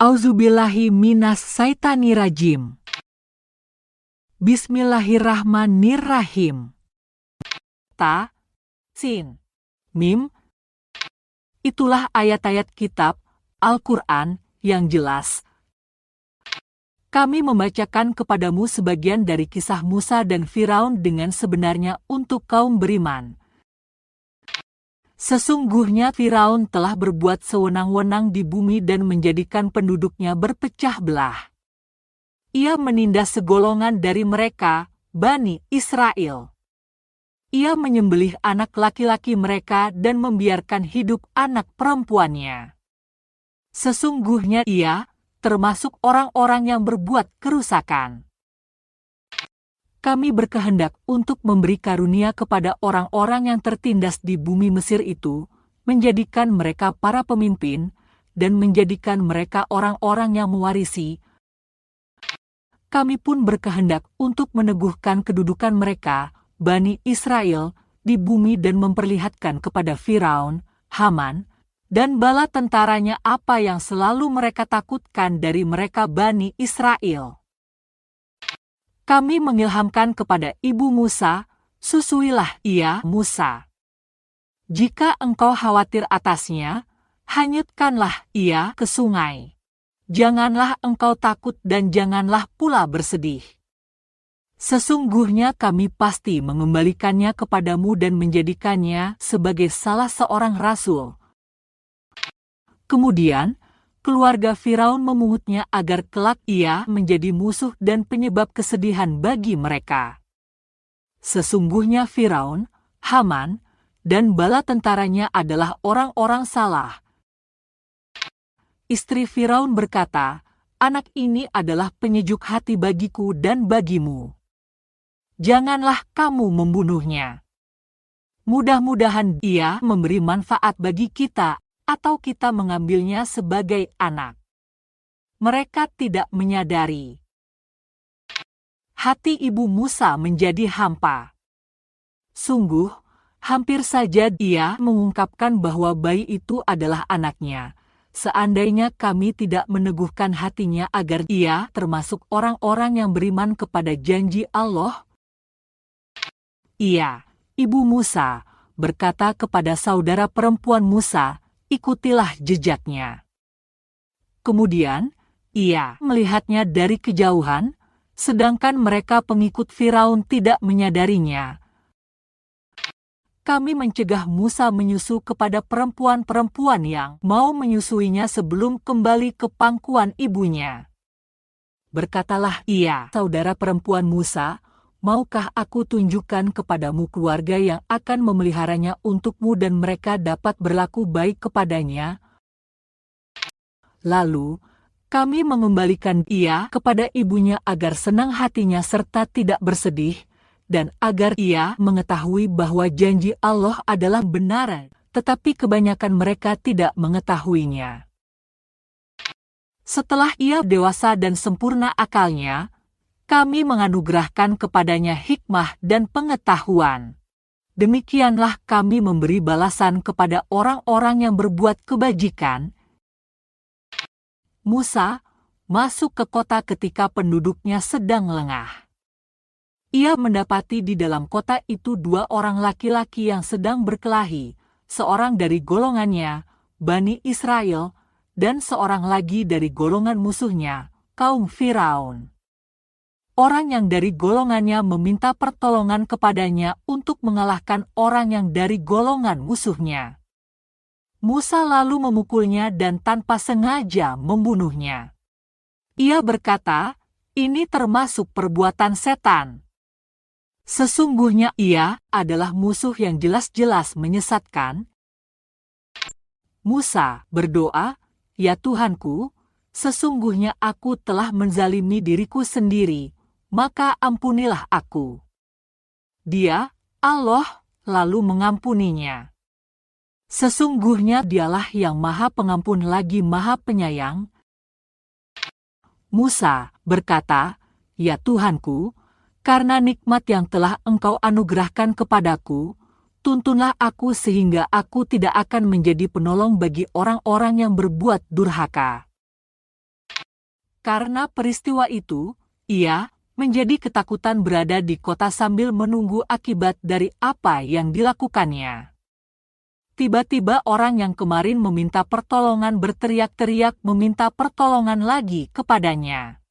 Auzubillahi minas syaitanirrajim. Bismillahirrahmanirrahim. Ta, sin, mim. Itulah ayat-ayat kitab Al-Quran yang jelas. Kami membacakan kepadamu sebagian dari kisah Musa dan Firaun dengan sebenarnya untuk kaum beriman. Sesungguhnya Firaun telah berbuat sewenang-wenang di bumi dan menjadikan penduduknya berpecah belah. Ia menindas segolongan dari mereka, Bani Israel. Ia menyembelih anak laki-laki mereka dan membiarkan hidup anak perempuannya. Sesungguhnya ia termasuk orang-orang yang berbuat kerusakan. Kami berkehendak untuk memberi karunia kepada orang-orang yang tertindas di bumi Mesir itu, menjadikan mereka para pemimpin, dan menjadikan mereka orang-orang yang mewarisi. Kami pun berkehendak untuk meneguhkan kedudukan mereka, Bani Israel, di bumi dan memperlihatkan kepada Firaun, Haman, dan bala tentaranya apa yang selalu mereka takutkan dari mereka Bani Israel. Kami mengilhamkan kepada ibu Musa, susuilah ia Musa. Jika engkau khawatir atasnya, hanyutkanlah ia ke sungai. Janganlah engkau takut dan janganlah pula bersedih. Sesungguhnya kami pasti mengembalikannya kepadamu dan menjadikannya sebagai salah seorang rasul. Kemudian, keluarga Firaun memungutnya agar kelak ia menjadi musuh dan penyebab kesedihan bagi mereka. Sesungguhnya Firaun, Haman, dan bala tentaranya adalah orang-orang salah. Istri Firaun berkata, anak ini adalah penyejuk hati bagiku dan bagimu. Janganlah kamu membunuhnya. Mudah-mudahan ia memberi manfaat bagi kita, atau kita mengambilnya sebagai anak. Mereka tidak menyadari. Hati ibu Musa menjadi hampa. Sungguh, hampir saja dia mengungkapkan bahwa bayi itu adalah anaknya. Seandainya kami tidak meneguhkan hatinya agar ia termasuk orang-orang yang beriman kepada janji Allah. Ia, ibu Musa, berkata kepada saudara perempuan Musa, ikutilah jejaknya. Kemudian, ia melihatnya dari kejauhan, sedangkan mereka pengikut Firaun tidak menyadarinya. Kami mencegah Musa menyusu kepada perempuan-perempuan yang mau menyusuinya sebelum kembali ke pangkuan ibunya. Berkatalah ia, saudara perempuan Musa, maukah aku tunjukkan kepadamu keluarga yang akan memeliharanya untukmu dan mereka dapat berlaku baik kepadanya? Lalu, kami mengembalikan ia kepada ibunya agar senang hatinya serta tidak bersedih, dan agar ia mengetahui bahwa janji Allah adalah benar, tetapi kebanyakan mereka tidak mengetahuinya. Setelah ia dewasa dan sempurna akalnya, kami menganugerahkan kepadanya hikmah dan pengetahuan. Demikianlah kami memberi balasan kepada orang-orang yang berbuat kebajikan. Musa masuk ke kota ketika penduduknya sedang lengah. Ia mendapati di dalam kota itu 2 orang laki-laki yang sedang berkelahi, seorang dari golongannya, Bani Israel, dan seorang lagi dari golongan musuhnya, kaum Firaun. Orang yang dari golongannya meminta pertolongan kepadanya untuk mengalahkan orang yang dari golongan musuhnya. Musa lalu memukulnya dan tanpa sengaja membunuhnya. Ia berkata, ini termasuk perbuatan setan. Sesungguhnya ia adalah musuh yang jelas-jelas menyesatkan. Musa berdoa, ya Tuhanku, sesungguhnya aku telah menzalimi diriku sendiri, maka ampunilah aku. Dia, Allah, lalu mengampuninya. Sesungguhnya dialah yang maha pengampun lagi maha penyayang. Musa berkata, ya Tuhanku, karena nikmat yang telah Engkau anugerahkan kepadaku, tuntunlah aku sehingga aku tidak akan menjadi penolong bagi orang-orang yang berbuat durhaka. Karena peristiwa itu, ia menjadi ketakutan berada di kota sambil menunggu akibat dari apa yang dilakukannya. Tiba-tiba orang yang kemarin meminta pertolongan berteriak-teriak meminta pertolongan lagi kepadanya.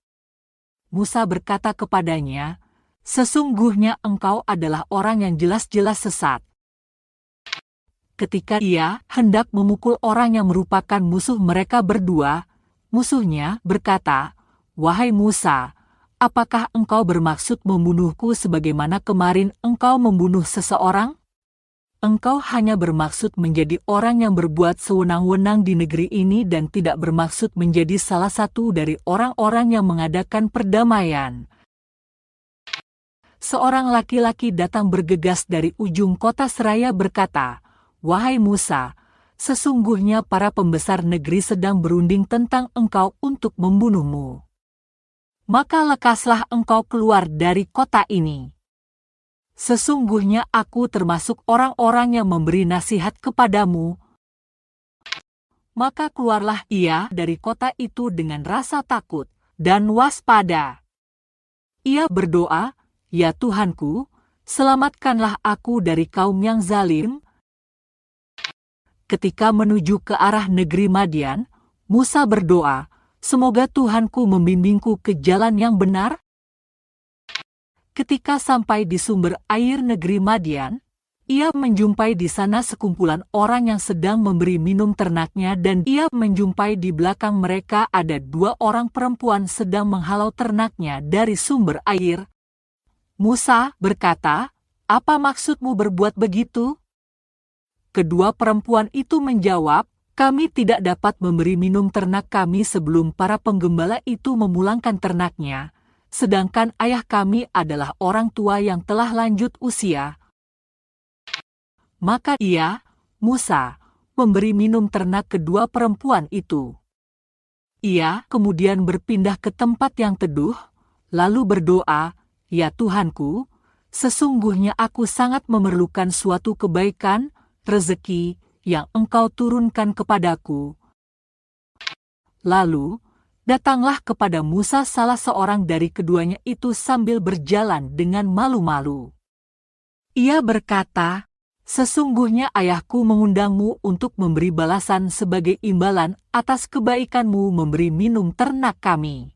Musa berkata kepadanya, "Sesungguhnya engkau adalah orang yang jelas-jelas sesat." Ketika ia hendak memukul orang yang merupakan musuh mereka berdua, musuhnya berkata, "Wahai Musa, apakah engkau bermaksud membunuhku sebagaimana kemarin engkau membunuh seseorang? Engkau hanya bermaksud menjadi orang yang berbuat sewenang-wenang di negeri ini dan tidak bermaksud menjadi salah satu dari orang-orang yang mengadakan perdamaian." Seorang laki-laki datang bergegas dari ujung kota seraya berkata, "Wahai Musa, sesungguhnya para pembesar negeri sedang berunding tentang engkau untuk membunuhmu. Maka lekaslah engkau keluar dari kota ini. Sesungguhnya aku termasuk orang-orang yang memberi nasihat kepadamu." Maka keluarlah ia dari kota itu dengan rasa takut dan waspada. Ia berdoa, "Ya Tuhanku, selamatkanlah aku dari kaum yang zalim." Ketika menuju ke arah negeri Madian, Musa berdoa, "Semoga Tuhanku membimbingku ke jalan yang benar." Ketika sampai di sumber air negeri Madian, ia menjumpai di sana sekumpulan orang yang sedang memberi minum ternaknya dan ia menjumpai di belakang mereka ada 2 orang perempuan sedang menghalau ternaknya dari sumber air. Musa berkata, "Apa maksudmu berbuat begitu?" Kedua perempuan itu menjawab, "Kami tidak dapat memberi minum ternak kami sebelum para penggembala itu memulangkan ternaknya, sedangkan ayah kami adalah orang tua yang telah lanjut usia." Maka ia, Musa, memberi minum ternak kedua perempuan itu. Ia kemudian berpindah ke tempat yang teduh, lalu berdoa, "Ya Tuhanku, sesungguhnya aku sangat memerlukan suatu kebaikan, rezeki yang engkau turunkan kepadaku." Lalu, datanglah kepada Musa salah seorang dari keduanya itu sambil berjalan dengan malu-malu. Ia berkata, "Sesungguhnya ayahku mengundangmu untuk memberi balasan sebagai imbalan atas kebaikanmu memberi minum ternak kami."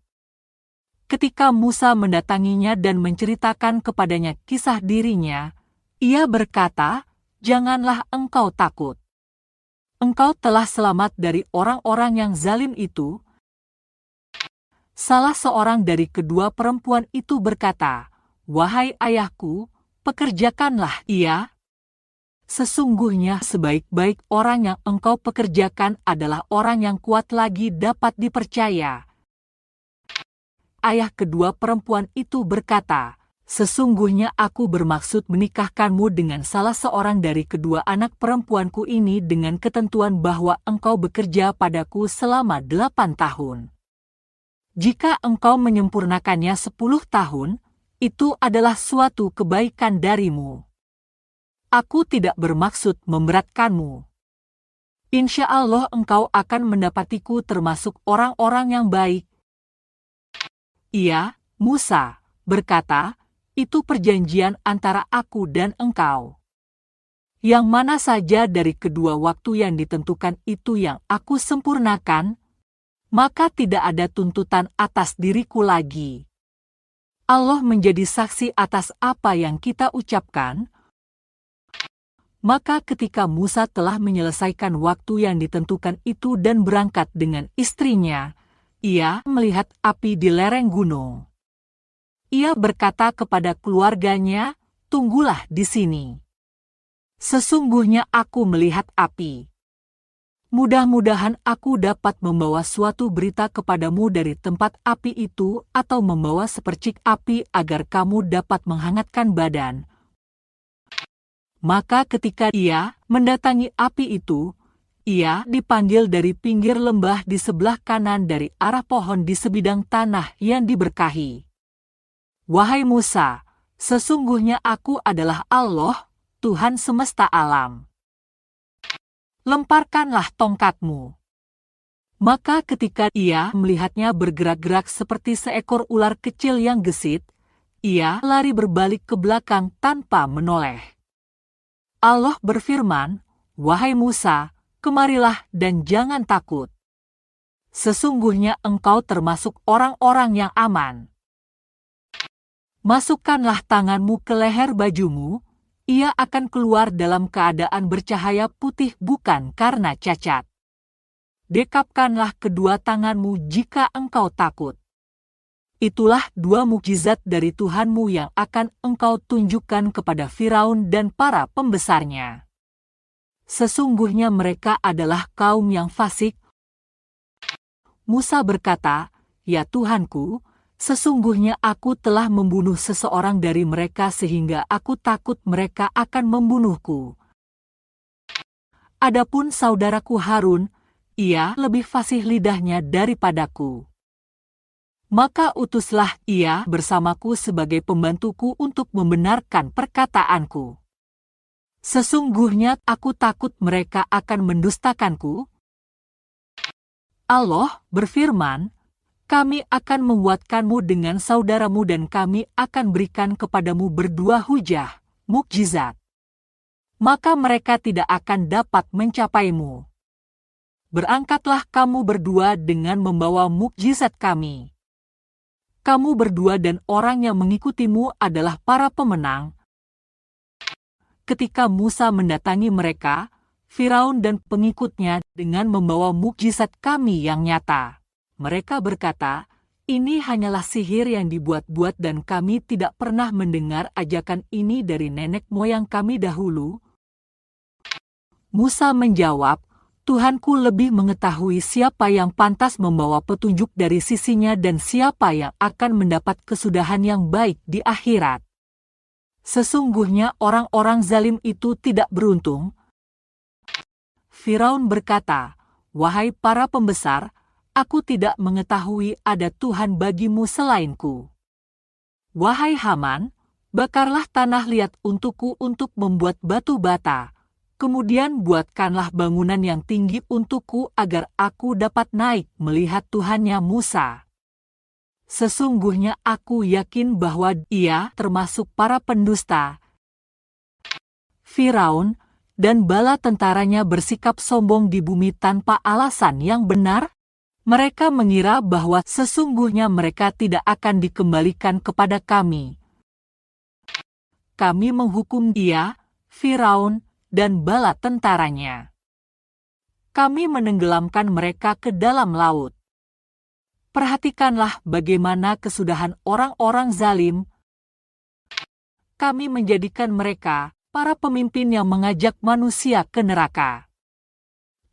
Ketika Musa mendatanginya dan menceritakan kepadanya kisah dirinya, ia berkata, "Janganlah engkau takut. Engkau telah selamat dari orang-orang yang zalim itu." Salah seorang dari kedua perempuan itu berkata, "Wahai ayahku, pekerjakanlah ia. Sesungguhnya sebaik-baik orang yang engkau pekerjakan adalah orang yang kuat lagi dapat dipercaya." Ayah kedua perempuan itu berkata, "Sesungguhnya aku bermaksud menikahkanmu dengan salah seorang dari kedua anak perempuanku ini dengan ketentuan bahwa engkau bekerja padaku selama 8 tahun. Jika engkau menyempurnakannya 10 tahun, itu adalah suatu kebaikan darimu. Aku tidak bermaksud memberatkanmu. Insya Allah engkau akan mendapatiku termasuk orang-orang yang baik." Ia, Musa, berkata, "Itu perjanjian antara aku dan engkau. Yang mana saja dari kedua waktu yang ditentukan itu yang aku sempurnakan, maka tidak ada tuntutan atas diriku lagi. Allah menjadi saksi atas apa yang kita ucapkan." Maka ketika Musa telah menyelesaikan waktu yang ditentukan itu dan berangkat dengan istrinya, ia melihat api di lereng gunung. Ia berkata kepada keluarganya, "Tunggulah di sini. Sesungguhnya aku melihat api. Mudah-mudahan aku dapat membawa suatu berita kepadamu dari tempat api itu atau membawa sepercik api agar kamu dapat menghangatkan badan." Maka ketika ia mendatangi api itu, ia dipanggil dari pinggir lembah di sebelah kanan dari arah pohon di sebidang tanah yang diberkahi. "Wahai Musa, sesungguhnya aku adalah Allah, Tuhan semesta alam. Lemparkanlah tongkatmu." Maka ketika ia melihatnya bergerak-gerak seperti seekor ular kecil yang gesit, ia lari berbalik ke belakang tanpa menoleh. Allah berfirman, "Wahai Musa, kemarilah dan jangan takut. Sesungguhnya engkau termasuk orang-orang yang aman. Masukkanlah tanganmu ke leher bajumu, ia akan keluar dalam keadaan bercahaya putih bukan karena cacat. Dekapkanlah kedua tanganmu jika engkau takut." Itulah dua mukjizat dari Tuhanmu yang akan engkau tunjukkan kepada Firaun dan para pembesarnya. Sesungguhnya mereka adalah kaum yang fasik. Musa berkata, "Ya Tuhanku, sesungguhnya aku telah membunuh seseorang dari mereka sehingga aku takut mereka akan membunuhku. Adapun saudaraku Harun, ia lebih fasih lidahnya daripadaku. Maka utuslah ia bersamaku sebagai pembantuku untuk membenarkan perkataanku. Sesungguhnya aku takut mereka akan mendustakanku." Allah berfirman, "Kami akan menguatkanmu dengan saudaramu dan kami akan berikan kepadamu berdua hujah, mukjizat. Maka mereka tidak akan dapat mencapaimu. Berangkatlah kamu berdua dengan membawa mukjizat kami. Kamu berdua dan orang yang mengikutimu adalah para pemenang." Ketika Musa mendatangi mereka, Firaun dan pengikutnya dengan membawa mukjizat kami yang nyata, mereka berkata, "Ini hanyalah sihir yang dibuat-buat dan kami tidak pernah mendengar ajakan ini dari nenek moyang kami dahulu." Musa menjawab, "Tuhanku lebih mengetahui siapa yang pantas membawa petunjuk dari sisinya dan siapa yang akan mendapat kesudahan yang baik di akhirat. Sesungguhnya orang-orang zalim itu tidak beruntung." Firaun berkata, "Wahai para pembesar, aku tidak mengetahui ada Tuhan bagimu selainku. Wahai Haman, bakarlah tanah liat untukku untuk membuat batu bata. Kemudian buatkanlah bangunan yang tinggi untukku agar aku dapat naik melihat Tuhannya Musa. Sesungguhnya aku yakin bahwa ia termasuk para pendusta." Firaun dan bala tentaranya bersikap sombong di bumi tanpa alasan yang benar. Mereka mengira bahwa sesungguhnya mereka tidak akan dikembalikan kepada kami. Kami menghukum dia, Firaun, dan bala tentaranya. Kami menenggelamkan mereka ke dalam laut. Perhatikanlah bagaimana kesudahan orang-orang zalim. Kami menjadikan mereka para pemimpin yang mengajak manusia ke neraka.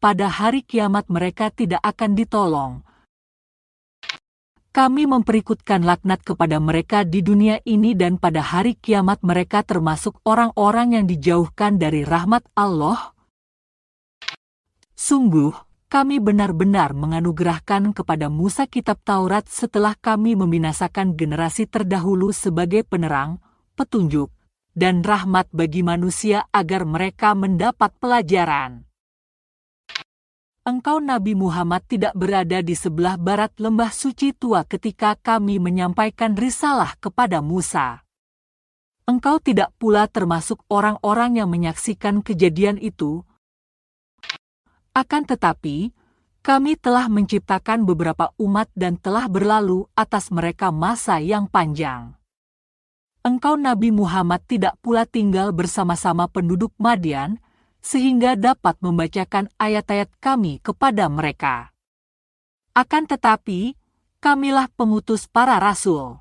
Pada hari kiamat mereka tidak akan ditolong. Kami memperikutkan laknat kepada mereka di dunia ini dan pada hari kiamat mereka termasuk orang-orang yang dijauhkan dari rahmat Allah. Sungguh, kami benar-benar menganugerahkan kepada Musa kitab Taurat setelah kami membinasakan generasi terdahulu sebagai penerang, petunjuk, dan rahmat bagi manusia agar mereka mendapat pelajaran. Engkau Nabi Muhammad tidak berada di sebelah barat lembah suci tua ketika kami menyampaikan risalah kepada Musa. Engkau tidak pula termasuk orang-orang yang menyaksikan kejadian itu. Akan tetapi, kami telah menciptakan beberapa umat dan telah berlalu atas mereka masa yang panjang. Engkau Nabi Muhammad tidak pula tinggal bersama-sama penduduk Madian, sehingga dapat membacakan ayat-ayat kami kepada mereka. Akan tetapi, kamilah pengutus para rasul.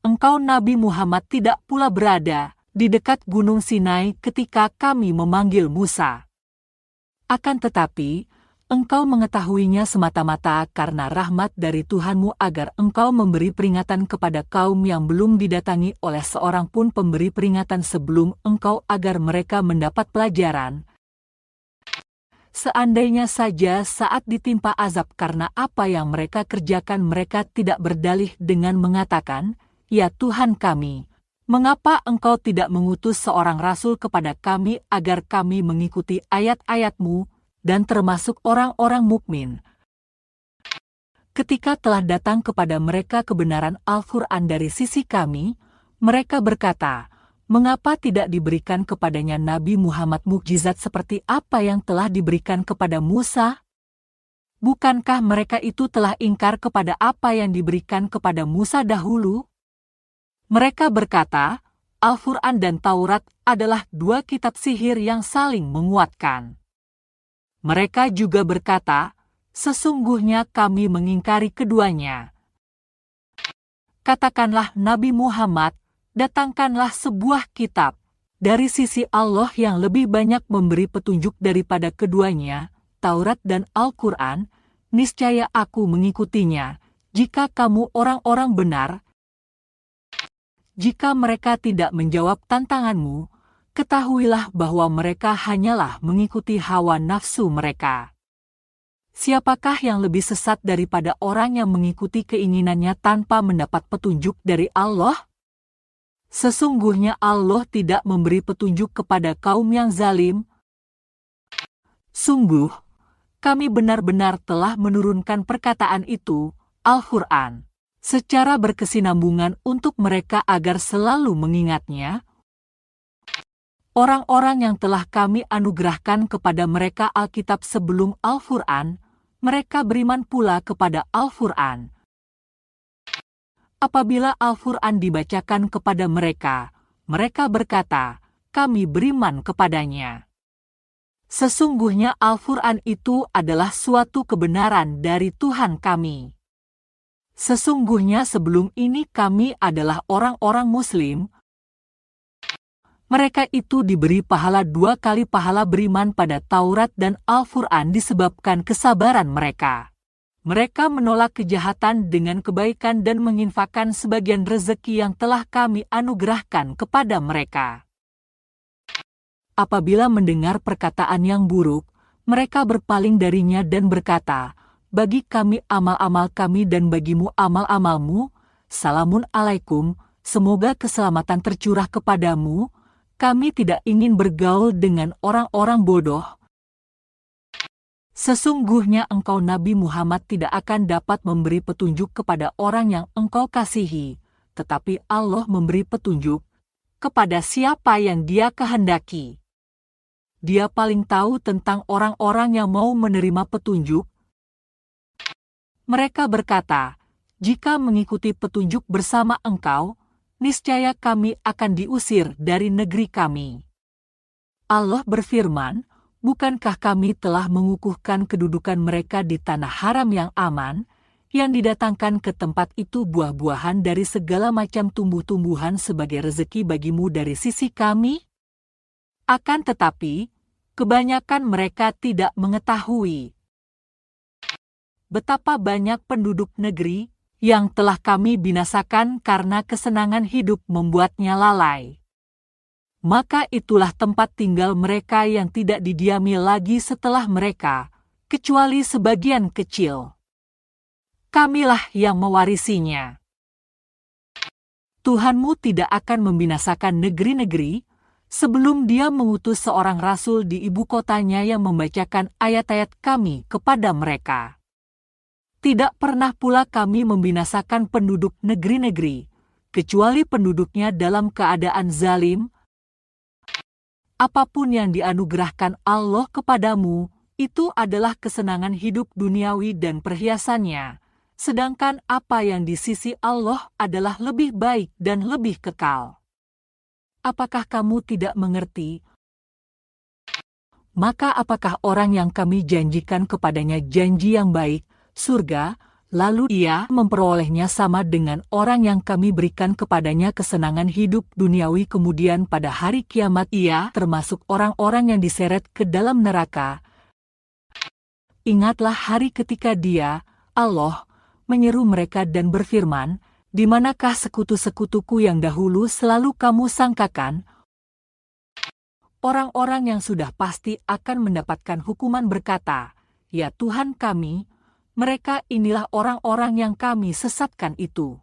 Engkau Nabi Muhammad tidak pula berada di dekat Gunung Sinai ketika kami memanggil Musa. Akan tetapi, engkau mengetahuinya semata-mata karena rahmat dari Tuhanmu agar engkau memberi peringatan kepada kaum yang belum didatangi oleh seorang pun pemberi peringatan sebelum engkau agar mereka mendapat pelajaran. Seandainya saja saat ditimpa azab karena apa yang mereka kerjakan mereka tidak berdalih dengan mengatakan, "Ya Tuhan kami, mengapa engkau tidak mengutus seorang rasul kepada kami agar kami mengikuti ayat-ayat-Mu?" dan termasuk orang-orang mukmin. Ketika telah datang kepada mereka kebenaran Al-Quran dari sisi kami, mereka berkata, mengapa tidak diberikan kepadanya Nabi Muhammad mukjizat seperti apa yang telah diberikan kepada Musa? Bukankah mereka itu telah ingkar kepada apa yang diberikan kepada Musa dahulu? Mereka berkata, Al-Quran dan Taurat adalah dua kitab sihir yang saling menguatkan. Mereka juga berkata, sesungguhnya kami mengingkari keduanya. Katakanlah Nabi Muhammad, datangkanlah sebuah kitab dari sisi Allah yang lebih banyak memberi petunjuk daripada keduanya, Taurat dan Al-Quran, niscaya aku mengikutinya, jika kamu orang-orang benar. Jika mereka tidak menjawab tantanganmu, ketahuilah bahwa mereka hanyalah mengikuti hawa nafsu mereka. Siapakah yang lebih sesat daripada orang yang mengikuti keinginannya tanpa mendapat petunjuk dari Allah? Sesungguhnya Allah tidak memberi petunjuk kepada kaum yang zalim. Sungguh, kami benar-benar telah menurunkan perkataan itu, Al-Quran, secara berkesinambungan untuk mereka agar selalu mengingatnya. Orang-orang yang telah kami anugerahkan kepada mereka Alkitab sebelum Al-Quran, mereka beriman pula kepada Al-Quran. Apabila Al-Quran dibacakan kepada mereka, mereka berkata, kami beriman kepadanya. Sesungguhnya Al-Quran itu adalah suatu kebenaran dari Tuhan kami. Sesungguhnya sebelum ini kami adalah orang-orang Muslim. Mereka itu diberi pahala 2 kali pahala beriman pada Taurat dan Al-Quran disebabkan kesabaran mereka. Mereka menolak kejahatan dengan kebaikan dan menginfakkan sebagian rezeki yang telah kami anugerahkan kepada mereka. Apabila mendengar perkataan yang buruk, mereka berpaling darinya dan berkata, bagi kami amal-amal kami dan bagimu amal-amalmu, salamun alaikum, semoga keselamatan tercurah kepadamu, kami tidak ingin bergaul dengan orang-orang bodoh. Sesungguhnya engkau Nabi Muhammad tidak akan dapat memberi petunjuk kepada orang yang engkau kasihi, tetapi Allah memberi petunjuk kepada siapa yang Dia kehendaki. Dia paling tahu tentang orang-orang yang mau menerima petunjuk. Mereka berkata, jika mengikuti petunjuk bersama engkau, niscaya kami akan diusir dari negeri kami. Allah berfirman, bukankah kami telah mengukuhkan kedudukan mereka di tanah haram yang aman, yang didatangkan ke tempat itu buah-buahan dari segala macam tumbuh-tumbuhan sebagai rezeki bagimu dari sisi kami? Akan tetapi, kebanyakan mereka tidak mengetahui betapa banyak penduduk negeri yang telah kami binasakan karena kesenangan hidup membuatnya lalai. Maka itulah tempat tinggal mereka yang tidak didiami lagi setelah mereka, kecuali sebagian kecil. Kamilah yang mewarisinya. Tuhanmu tidak akan membinasakan negeri-negeri, sebelum Dia mengutus seorang rasul di ibu kotanya yang membacakan ayat-ayat kami kepada mereka. Tidak pernah pula kami membinasakan penduduk negeri-negeri, kecuali penduduknya dalam keadaan zalim. Apapun yang dianugerahkan Allah kepadamu, itu adalah kesenangan hidup duniawi dan perhiasannya, sedangkan apa yang di sisi Allah adalah lebih baik dan lebih kekal. Apakah kamu tidak mengerti? Maka apakah orang yang kami janjikan kepadanya janji yang baik, surga, lalu ia memperolehnya sama dengan orang yang kami berikan kepadanya kesenangan hidup duniawi kemudian pada hari kiamat ia termasuk orang-orang yang diseret ke dalam neraka. Ingatlah hari ketika Dia, Allah, menyeru mereka dan berfirman, di manakah sekutu-sekutuku yang dahulu selalu kamu sangkakan? Orang-orang yang sudah pasti akan mendapatkan hukuman berkata, ya Tuhan kami, mereka inilah orang-orang yang kami sesatkan itu.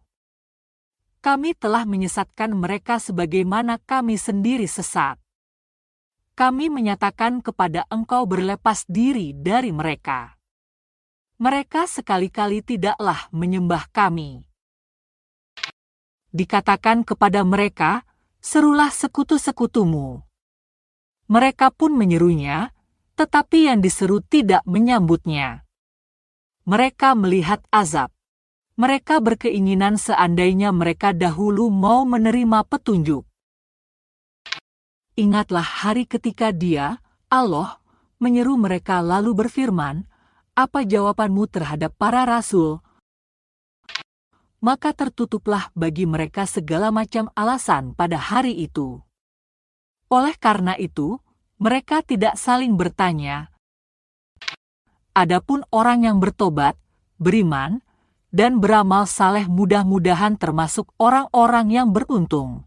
Kami telah menyesatkan mereka sebagaimana kami sendiri sesat. kami menyatakan kepada engkau berlepas diri dari mereka. Mereka sekali-kali tidaklah menyembah kami. Dikatakan kepada mereka, serulah sekutu-sekutumu. Mereka pun menyerunya, tetapi yang diseru tidak menyambutnya. Mereka melihat azab. Mereka berkeinginan seandainya mereka dahulu mau menerima petunjuk. Ingatlah hari ketika Dia, Allah, menyeru mereka lalu berfirman, apa jawabanmu terhadap para rasul? Maka tertutuplah bagi mereka segala macam alasan pada hari itu. Oleh karena itu, mereka tidak saling bertanya. Adapun orang yang bertobat, beriman, dan beramal saleh mudah-mudahan termasuk orang-orang yang beruntung.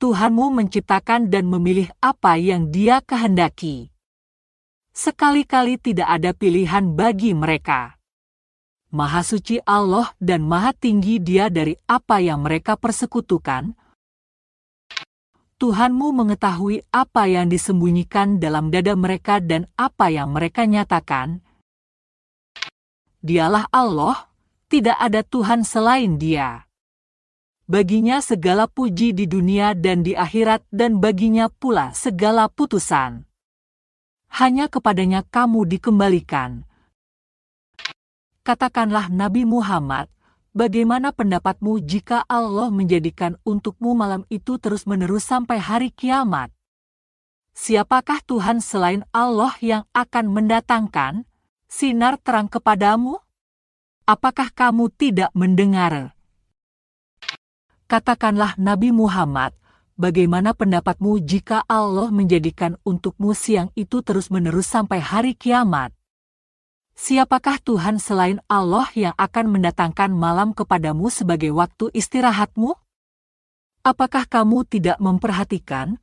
Tuhanmu menciptakan dan memilih apa yang Dia kehendaki. Sekali-kali tidak ada pilihan bagi mereka. Maha suci Allah dan maha tinggi Dia dari apa yang mereka persekutukan. Tuhanmu mengetahui apa yang disembunyikan dalam dada mereka dan apa yang mereka nyatakan. Dialah Allah, tidak ada Tuhan selain Dia. Baginya segala puji di dunia dan di akhirat dan baginya pula segala putusan. Hanya kepadanya kamu dikembalikan. Katakanlah Nabi Muhammad, bagaimana pendapatmu jika Allah menjadikan untukmu malam itu terus-menerus sampai hari kiamat? Siapakah Tuhan selain Allah yang akan mendatangkan sinar terang kepadamu? Apakah kamu tidak mendengar? Katakanlah Nabi Muhammad, bagaimana pendapatmu jika Allah menjadikan untukmu siang itu terus-menerus sampai hari kiamat? Siapakah Tuhan selain Allah yang akan mendatangkan malam kepadamu sebagai waktu istirahatmu? Apakah kamu tidak memperhatikan?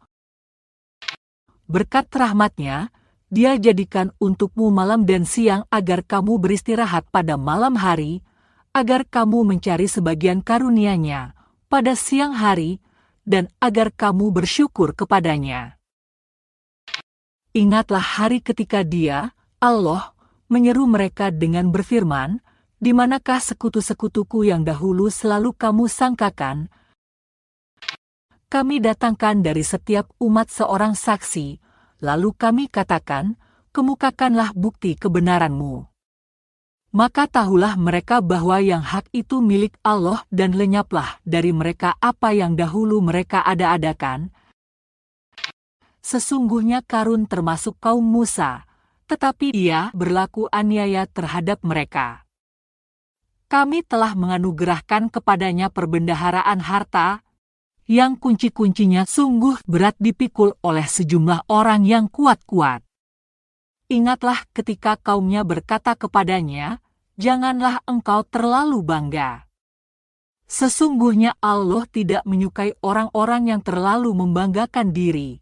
Berkat rahmat-Nya, Dia jadikan untukmu malam dan siang agar kamu beristirahat pada malam hari, agar kamu mencari sebagian karunia-Nya pada siang hari, dan agar kamu bersyukur kepadanya. Ingatlah hari ketika Dia, Allah, menyeru mereka dengan berfirman, di manakah sekutu-sekutuku yang dahulu selalu kamu sangkakan? Kami datangkan dari setiap umat seorang saksi, lalu kami katakan, kemukakanlah bukti kebenaranmu. Maka tahulah mereka bahwa yang hak itu milik Allah dan lenyaplah dari mereka apa yang dahulu mereka ada-adakan. Sesungguhnya Karun termasuk kaum Musa, tetapi ia berlaku aniaya terhadap mereka. Kami telah menganugerahkan kepadanya perbendaharaan harta, yang kunci-kuncinya sungguh berat dipikul oleh sejumlah orang yang kuat-kuat. Ingatlah ketika kaumnya berkata kepadanya, janganlah engkau terlalu bangga. Sesungguhnya Allah tidak menyukai orang-orang yang terlalu membanggakan diri.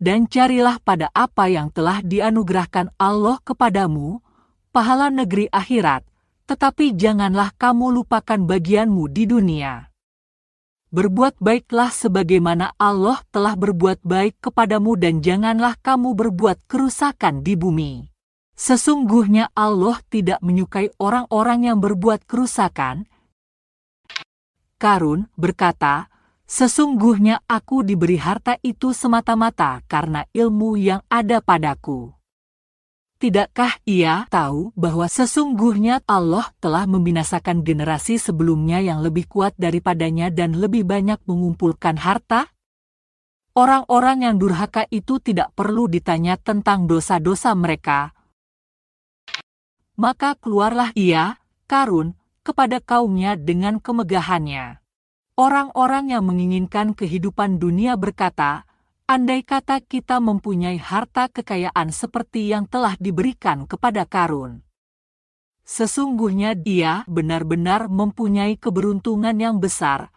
Dan carilah pada apa yang telah dianugerahkan Allah kepadamu, pahala negeri akhirat, tetapi janganlah kamu lupakan bagianmu di dunia. Berbuat baiklah sebagaimana Allah telah berbuat baik kepadamu dan janganlah kamu berbuat kerusakan di bumi. Sesungguhnya Allah tidak menyukai orang-orang yang berbuat kerusakan. Karun berkata, sesungguhnya aku diberi harta itu semata-mata karena ilmu yang ada padaku. Tidakkah ia tahu bahwa sesungguhnya Allah telah membinasakan generasi sebelumnya yang lebih kuat daripadanya dan lebih banyak mengumpulkan harta? Orang-orang yang durhaka itu tidak perlu ditanya tentang dosa-dosa mereka. Maka keluarlah ia, Karun, kepada kaumnya dengan kemegahannya. Orang-orang yang menginginkan kehidupan dunia berkata, andai kata kita mempunyai harta kekayaan seperti yang telah diberikan kepada Karun. Sesungguhnya dia benar-benar mempunyai keberuntungan yang besar.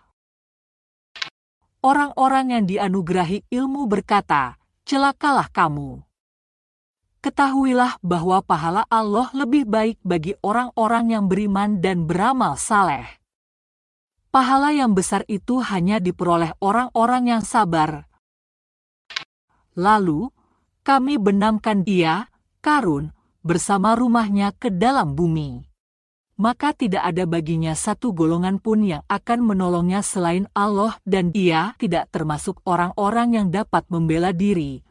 Orang-orang yang dianugerahi ilmu berkata, celakalah kamu. Ketahuilah bahwa pahala Allah lebih baik bagi orang-orang yang beriman dan beramal saleh. Pahala yang besar itu hanya diperoleh orang-orang yang sabar. Lalu, kami benamkan dia, Karun, bersama rumahnya ke dalam bumi. Maka tidak ada baginya satu golongan pun yang akan menolongnya selain Allah, dan dia tidak termasuk orang-orang yang dapat membela diri.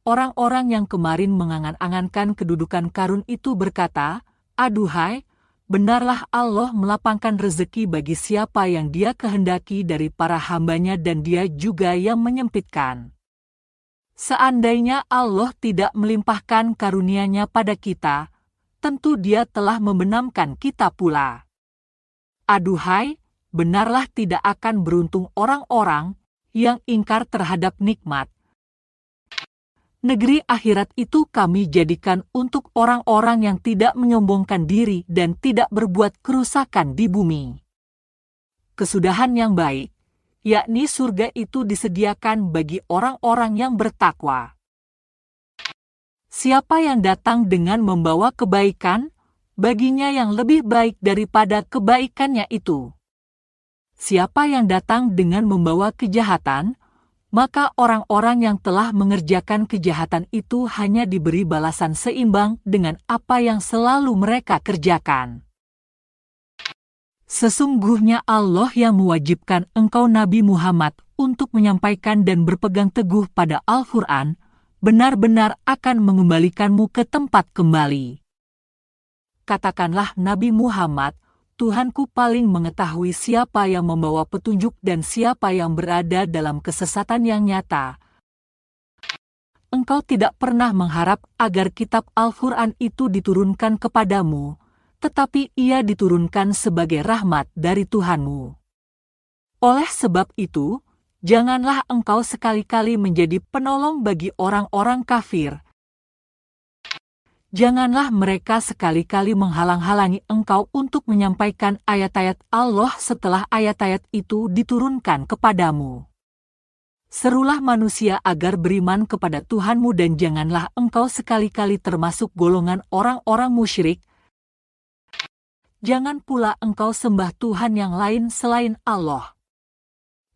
Orang-orang yang kemarin mengangan-angankan kedudukan Karun itu berkata, "Aduhai, benarlah Allah melapangkan rezeki bagi siapa yang Dia kehendaki dari para hambanya, dan Dia juga yang menyempitkan. Seandainya Allah tidak melimpahkan karunia-Nya pada kita, tentu Dia telah membenamkan kita pula. Aduhai, benarlah tidak akan beruntung orang-orang yang ingkar terhadap nikmat. Negeri akhirat itu kami jadikan untuk orang-orang yang tidak menyombongkan diri dan tidak berbuat kerusakan di bumi. Kesudahan yang baik, yakni surga itu disediakan bagi orang-orang yang bertakwa. Siapa yang datang dengan membawa kebaikan, baginya yang lebih baik daripada kebaikannya itu. Siapa yang datang dengan membawa kejahatan, maka orang-orang yang telah mengerjakan kejahatan itu hanya diberi balasan seimbang dengan apa yang selalu mereka kerjakan. Sesungguhnya Allah yang mewajibkan engkau Nabi Muhammad untuk menyampaikan dan berpegang teguh pada Al-Quran, benar-benar akan mengembalikanmu ke tempat kembali. Katakanlah Nabi Muhammad, Tuhanku paling mengetahui siapa yang membawa petunjuk dan siapa yang berada dalam kesesatan yang nyata. Engkau tidak pernah mengharap agar kitab Al-Quran itu diturunkan kepadamu, tetapi ia diturunkan sebagai rahmat dari Tuhanmu. Oleh sebab itu, janganlah engkau sekali-kali menjadi penolong bagi orang-orang kafir. Janganlah mereka sekali-kali menghalang-halangi engkau untuk menyampaikan ayat-ayat Allah setelah ayat-ayat itu diturunkan kepadamu. Serulah manusia agar beriman kepada Tuhanmu dan janganlah engkau sekali-kali termasuk golongan orang-orang musyrik. Jangan pula engkau sembah Tuhan yang lain selain Allah.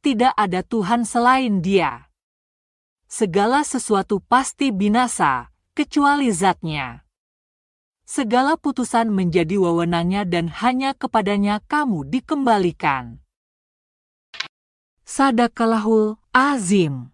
Tidak ada Tuhan selain Dia. Segala sesuatu pasti binasa, kecuali Zat-Nya. Segala putusan menjadi wewenangnya dan hanya kepadanya kamu dikembalikan. Sadaqallahul Azim.